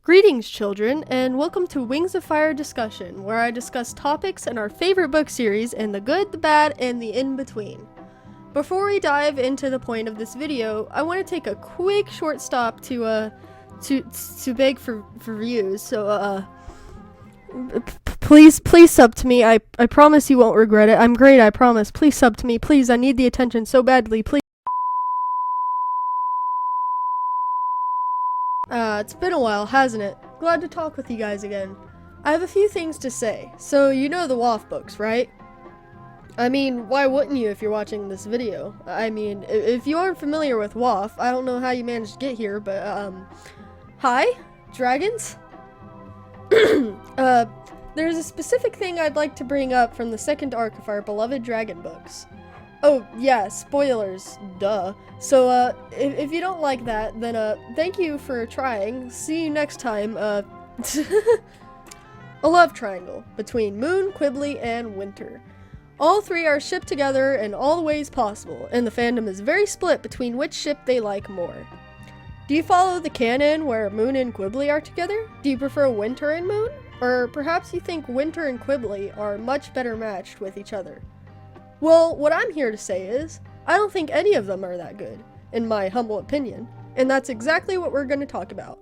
Greetings, children, and welcome to Wings of Fire Discussion, where I discuss topics in our favorite book series and the good, the bad, and the in-between. Before we dive into the point of this video, I want to take a quick short stop to beg for views, so, please sub to me. I promise you won't regret it. I'm great, I promise. Please sub to me, please. I need the attention so badly, please. It's been a while, hasn't it? Glad to talk with you guys again. I have a few things to say. So, you know the WAF books, right? I mean, why wouldn't you if you're watching this video? I mean, if you aren't familiar with WAF, I don't know how you managed to get here, but, hi? Dragons? There's a specific thing I'd like to bring up from the second arc of our beloved dragon books. Oh, yeah, spoilers, duh. So, if you don't like that, then, thank you for trying. See you next time, A love triangle between Moon, Quibbly, and Winter. All three are shipped together in all the ways possible, and the fandom is very split between which ship they like more. Do you follow the canon where Moon and Quibbly are together? Do you prefer Winter and Moon? Or perhaps you think Winter and Quibbly are much better matched with each other? Well, what I'm here to say is, I don't think any of them are that good, in my humble opinion, and that's exactly what we're going to talk about.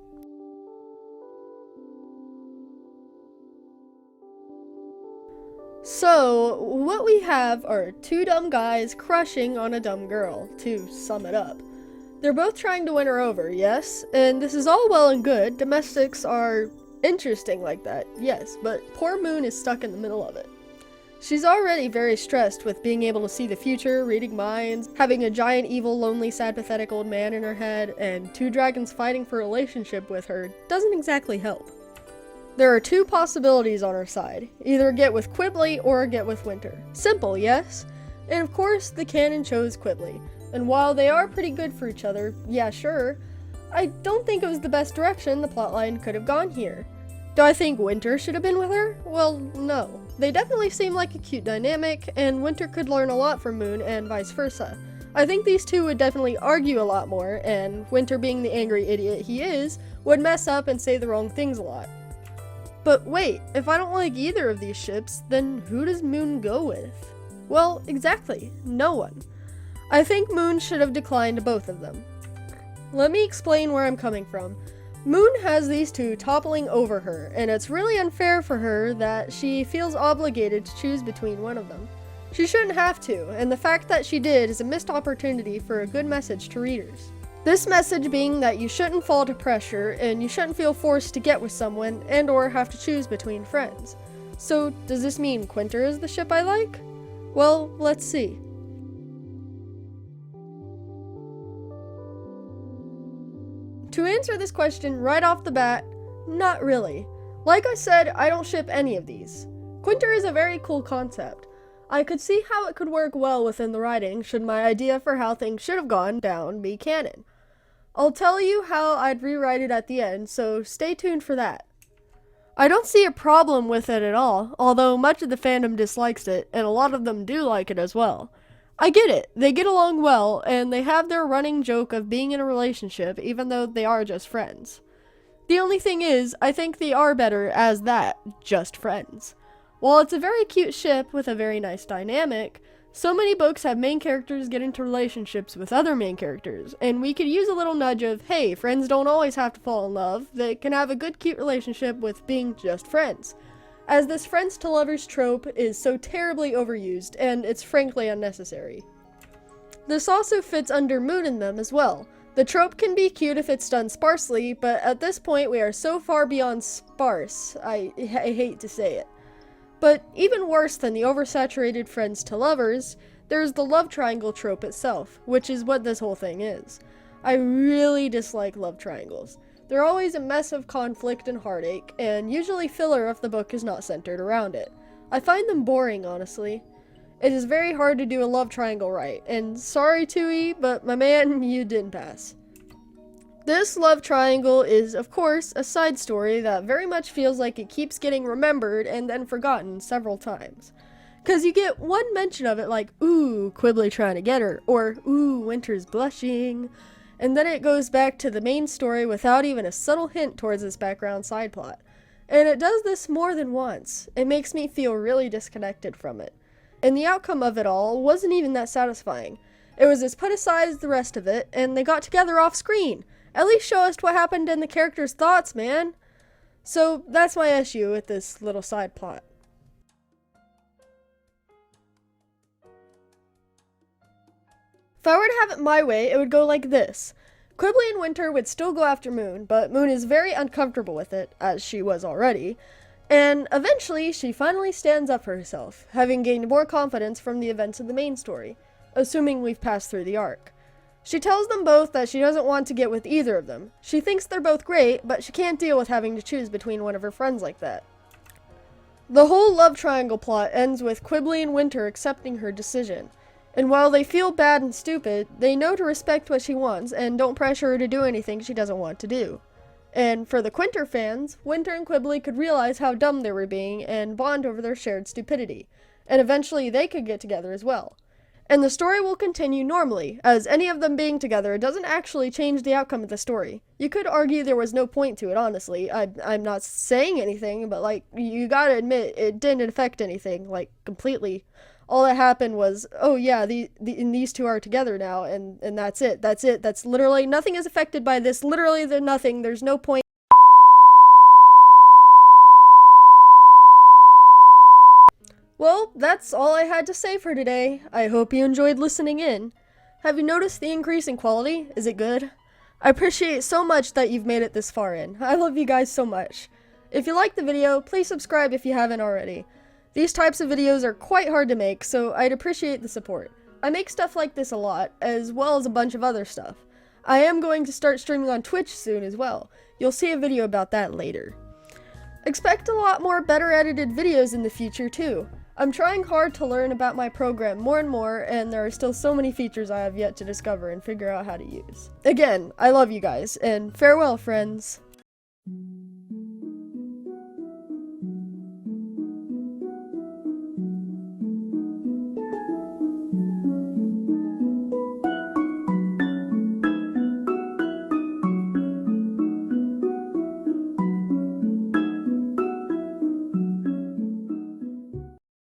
So, what we have are two dumb guys crushing on a dumb girl, to sum it up. They're both trying to win her over, yes, and this is all well and good. Domestics are interesting like that, yes, but poor Moon is stuck in the middle of it. She's already very stressed with being able to see the future, reading minds, having a giant, evil, lonely, sad, pathetic old man in her head, and two dragons fighting for a relationship with her doesn't exactly help. There are two possibilities on her side. Either get with Quibbly or get with Winter. Simple, yes? And of course, the canon chose Quibbly. And while they are pretty good for each other, yeah, sure, I don't think it was the best direction the plotline could have gone here. Do I think Winter should have been with her? Well, no. They definitely seem like a cute dynamic, and Winter could learn a lot from Moon and vice versa. I think these two would definitely argue a lot more, and Winter, being the angry idiot he is, would mess up and say the wrong things a lot. But wait, if I don't like either of these ships, then who does Moon go with? Well, exactly, no one. I think Moon should have declined both of them. Let me explain where I'm coming from. Moon has these two toppling over her, and it's really unfair for her that she feels obligated to choose between one of them. She shouldn't have to, and the fact that she did is a missed opportunity for a good message to readers. This message being that you shouldn't fall to pressure, and you shouldn't feel forced to get with someone and or have to choose between friends. So, does this mean Quinter is the ship I like? Well, let's see. To answer this question right off the bat, not really. Like I said, I don't ship any of these. Quinter is a very cool concept. I could see how it could work well within the writing should my idea for how things should have gone down be canon. I'll tell you how I'd rewrite it at the end, so stay tuned for that. I don't see a problem with it at all, although much of the fandom dislikes it, and a lot of them do like it as well. I get it, they get along well, and they have their running joke of being in a relationship even though they are just friends. The only thing is, I think they are better as that, just friends. While it's a very cute ship with a very nice dynamic, so many books have main characters get into relationships with other main characters, and we could use a little nudge of, hey, friends don't always have to fall in love, they can have a good cute relationship with being just friends. As this friends to lovers trope is so terribly overused, and it's frankly unnecessary. This also fits under Moon in them as well. The trope can be cute if it's done sparsely, but at this point we are so far beyond sparse, I hate to say it. But even worse than the oversaturated friends to lovers, there's the love triangle trope itself, which is what this whole thing is. I really dislike love triangles. They're always a mess of conflict and heartache, and usually filler if the book is not centered around it. I find them boring, honestly. It is very hard to do a love triangle right, and sorry Tui, but my man, you didn't pass. This love triangle is, of course, a side story that very much feels like it keeps getting remembered and then forgotten several times. Cause you get one mention of it like, ooh, Quibbly trying to get her, or ooh, Winter's blushing, and then it goes back to the main story without even a subtle hint towards this background side plot. And it does this more than once. It makes me feel really disconnected from it. And the outcome of it all wasn't even that satisfying. It was as put aside as the rest of it, and they got together off screen. At least show us what happened in the characters' thoughts, man. So that's my issue with this little side plot. If I were to have it my way, it would go like this. Quibbly and Winter would still go after Moon, but Moon is very uncomfortable with it, as she was already, and eventually she finally stands up for herself, having gained more confidence from the events of the main story, assuming we've passed through the arc. She tells them both that she doesn't want to get with either of them. She thinks they're both great, but she can't deal with having to choose between one of her friends like that. The whole love triangle plot ends with Quibbly and Winter accepting her decision. And while they feel bad and stupid, they know to respect what she wants and don't pressure her to do anything she doesn't want to do. And for the Quinter fans, Winter and Quibbly could realize how dumb they were being and bond over their shared stupidity. And eventually they could get together as well. And the story will continue normally, as any of them being together doesn't actually change the outcome of the story. You could argue there was no point to it, honestly. I'm not saying anything, but you gotta admit, it didn't affect anything, completely. All that happened was, oh yeah, these two are together now, and that's it. That's literally, nothing is affected by this. Literally, there's nothing. There's no point. Well, that's all I had to say for today. I hope you enjoyed listening in. Have you noticed the increase in quality? Is it good? I appreciate so much that you've made it this far in. I love you guys so much. If you liked the video, please subscribe if you haven't already. These types of videos are quite hard to make, so I'd appreciate the support. I make stuff like this a lot, as well as a bunch of other stuff. I am going to start streaming on Twitch soon as well. You'll see a video about that later. Expect a lot more better edited videos in the future too. I'm trying hard to learn about my program more and more, and there are still so many features I have yet to discover and figure out how to use. Again, I love you guys, and farewell, friends.